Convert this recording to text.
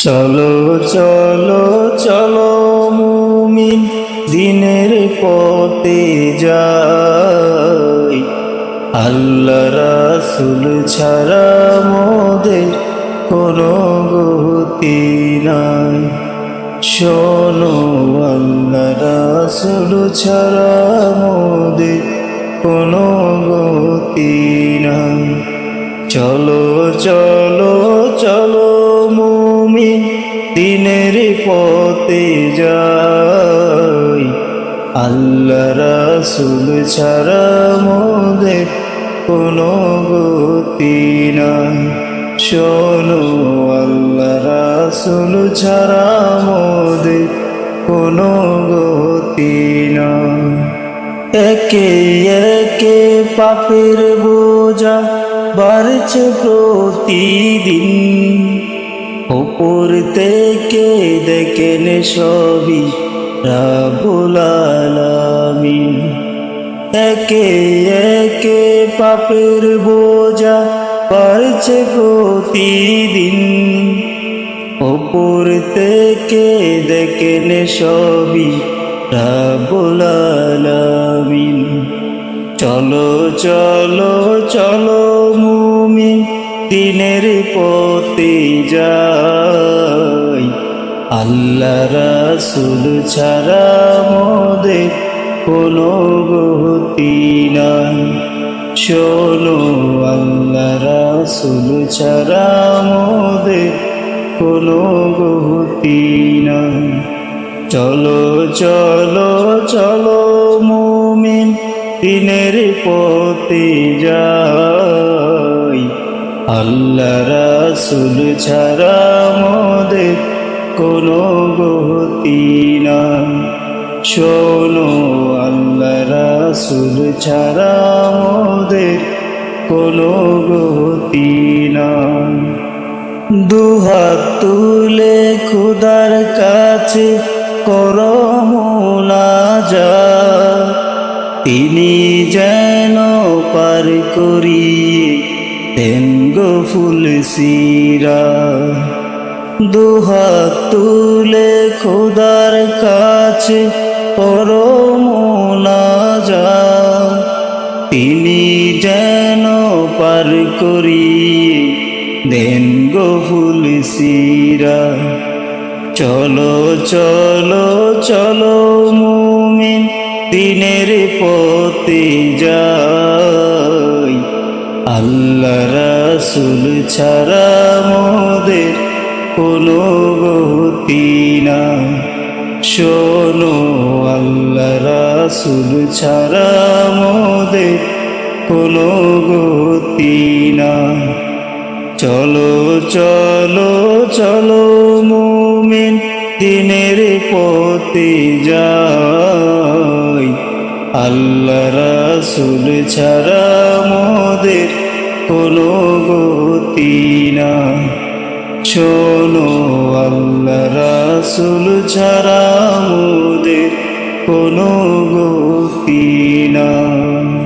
চলো চলো চলো মুমিন দিনের পথে যাই, আল্লাহ রাসূল ছাড়া মোদের কোনো গতি নাই। শোনো আল্লাহ রাসূল ছাড়া মোদের কোনো গতি নাই। চলো চলো চলো মুমিন দিনের পথে যাই, আল্লাহ রাসূল ছাড়া মোদের কোনো গতি নাই। শোনো আল্লাহ রাসূল ছাড়া মোদের কোনো গতি নাই। একে একে পাপের বোঝা বাড়ছে প্রতিদিন, উপর থেকে দেখেন সবই রাব্বুল আলামিন। একে একে পাপের বোঝা বাড়ছে প্রতিদিন, উপর থেকে দেখেন সবই রাব্বুল আলামিন। চলো চলো চলো মুমিন দিনের পথে যাই, আল্লাহ রাসূল ছাড়া মোদের কোনো গতি নাই। শোনো আল্লাহ রাসূল ছাড়া মোদের কোনো গতি নাই। চলো চলো চলো মুমিন দিনের পথে যাই, আল্লাহ রাসূল ছাড়া মোদের কোনো গতি নাই। শোনো আল্লাহ রাসূল ছাড়া মোদের কোনো গতি নাই। দুহাত তুলে খোদার কাছে করো মুনাজাত, তিনি যেন পার করিয়ে দেন গো ফুল সিরাত। দুহাত তুলে খোদার কাছে করো মুনাজাত, তিনি যেন পার করিয়ে দেন গো ফুল সিরাত। চলো চলো চলো মুমিন দিনের পথে যাই, আল্লাহ রাসূল ছাড়া মোদের কোনো গতি নাই। শোনো আল্লাহ রাসূল ছাড়া মোদের কোনো গতি নাই। চলো চলো চলো মুমিন দিনের পথে যাই, আল্লাহ রাসূল ছাড়া মোদের কোনো গতি নাই। শোনো আল্লাহ রাসূল ছাড়া মোদের কোনো গতি নাই।